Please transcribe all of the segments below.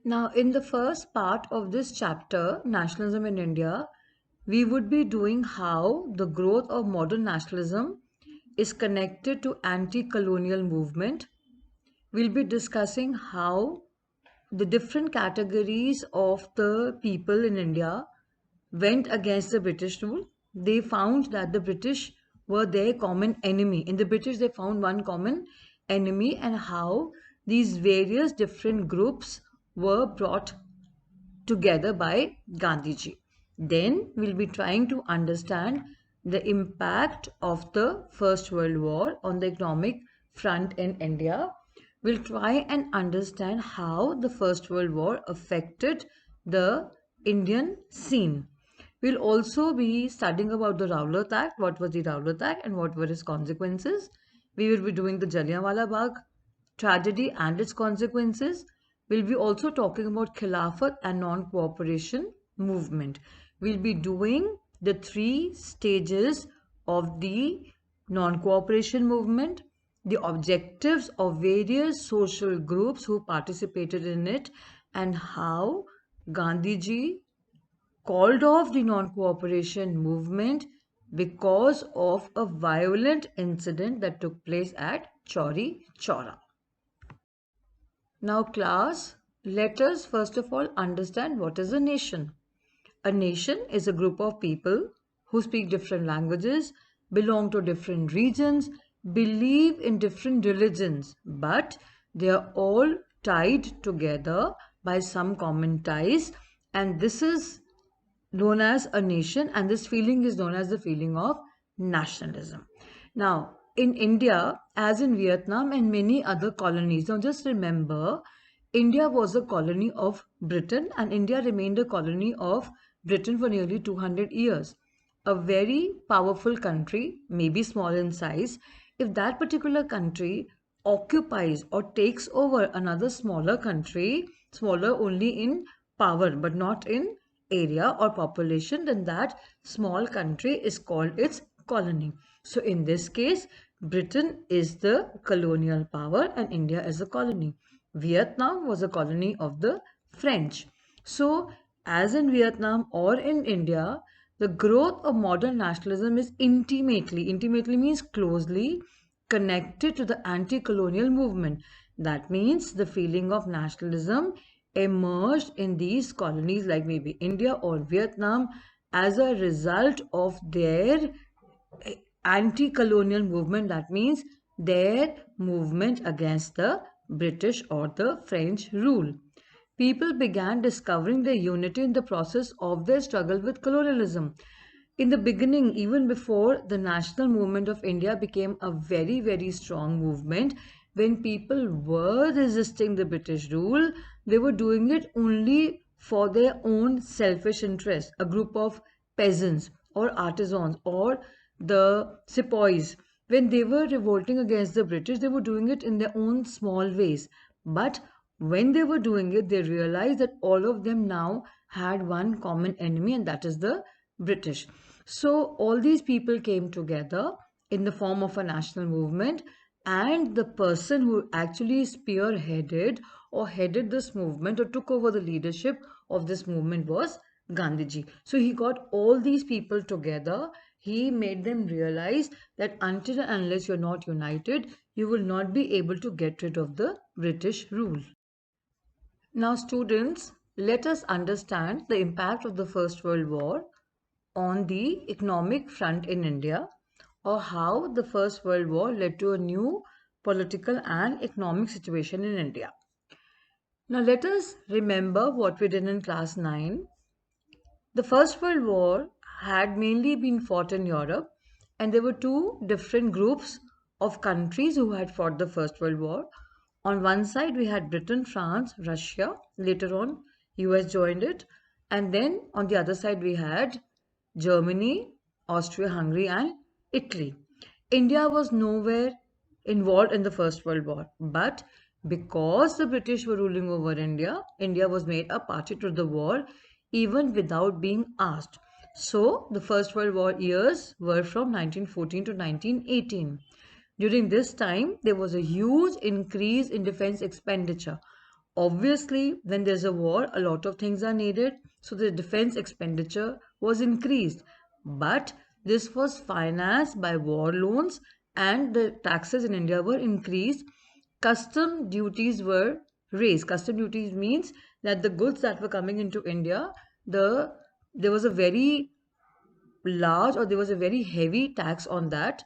Now, in the first part of this chapter, Nationalism in India, we would be doing how the growth of modern nationalism is connected to anti-colonial movement. We'll be discussing how the different categories of the people in India went against the British rule. They found that the British were their common enemy. In the British, they found one common enemy, and how these various different groups were brought together by Gandhiji. Then we'll be trying to understand the impact of the First World War on the economic front in India. We'll try and understand how the First World War affected the Indian scene. We'll also be studying about the Rowlatt Act, what was the Rowlatt Act and what were its consequences. We will be doing the Jallian Walla Bagh tragedy and its consequences. We'll be also talking about Khilafat and non-cooperation movement. We'll be doing the 3 stages of the non-cooperation movement, the objectives of various social groups who participated in it, and how Gandhiji called off the non-cooperation movement because of a violent incident that took place at Chauri Chaura. Now class, let us first of all understand what is a nation. A nation is a group of people who speak different languages, belong to different regions, believe in different religions, but they are all tied together by some common ties, and this is known as a nation, and this feeling is known as the feeling of nationalism. Now, in India, as in Vietnam and many other colonies, now just remember, India was a colony of Britain, and India remained a colony of Britain for nearly 200 years. A very powerful country, maybe small in size, if that particular country occupies or takes over another smaller country, smaller only in power but not in area or population, then that small country is called its colony. So in this case, Britain is the colonial power and India is a colony. Vietnam was a colony of the French. So as in Vietnam or in India, the growth of modern nationalism is intimately means closely connected to the anti-colonial movement. That means the feeling of nationalism emerged in these colonies like maybe India or Vietnam as a result of their anti-colonial movement. That means their movement against the British or the French rule. People began discovering their unity in the process of their struggle with colonialism. In the beginning, even before the national movement of India became a very strong movement, when people were resisting the British rule, they were doing it only for their own selfish interest. A group of peasants or artisans or the sepoys, when they were revolting against the British, they were doing it in their own small ways. But when they were doing it, they realized that all of them now had one common enemy, and that is the British. So all these people came together in the form of a national movement, and the person who actually spearheaded or headed this movement or took over the leadership of this movement was Gandhiji. So he got all these people together. He made them realize that until and unless you're not united, you will not be able to get rid of the British rule. Now, students, let us understand the impact of the First World War on the economic front in India, or how the First World War led to a new political and economic situation in India. Now, let us remember what we did in class 9. The First World War had mainly been fought in Europe, and there were 2 different groups of countries who had fought the First World War. On one side, we had Britain, France, Russia. Later on, US joined it. And then on the other side, we had Germany, Austria-Hungary, and Italy. India was nowhere involved in the First World War, but because the British were ruling over India, India was made a party to the war even without being asked. So the First World War years were from 1914 to 1918. During this time, there was a huge increase in defense expenditure. Obviously, when there's a war, a lot of things are needed, so the defense expenditure was increased. But this was financed by war loans, and the taxes in India were increased. Custom duties were raised. Custom duties means that the goods that were coming into India, there was a very large or there was a very heavy tax on that,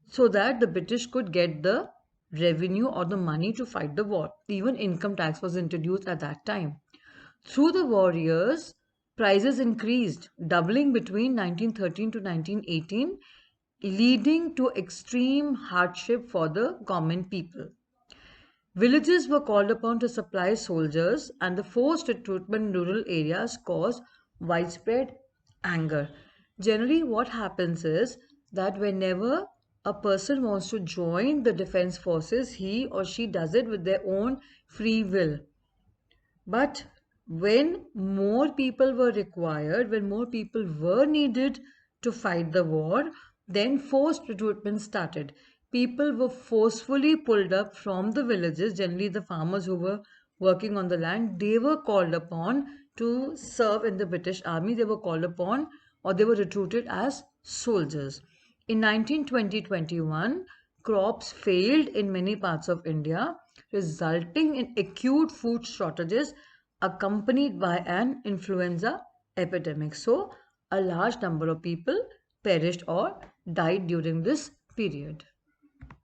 so that the British could get the revenue or the money to fight the war. Even income tax was introduced at that time. Through the war years, prices increased, doubling between 1913 to 1918, leading to extreme hardship for the common people. Villages were called upon to supply soldiers, and the forced recruitment in rural areas caused widespread anger. Generally, what happens is that whenever a person wants to join the defense forces, he or she does it with their own free will. But when more people were required, when more people were needed to fight the war, then forced recruitment started. People were forcefully pulled up from the villages, generally the farmers who were working on the land, they were called upon to serve in the British army. They were called upon or they were recruited as soldiers. In 1920-21, crops failed in many parts of India, resulting in acute food shortages accompanied by an influenza epidemic. So, a large number of people perished or died during this period.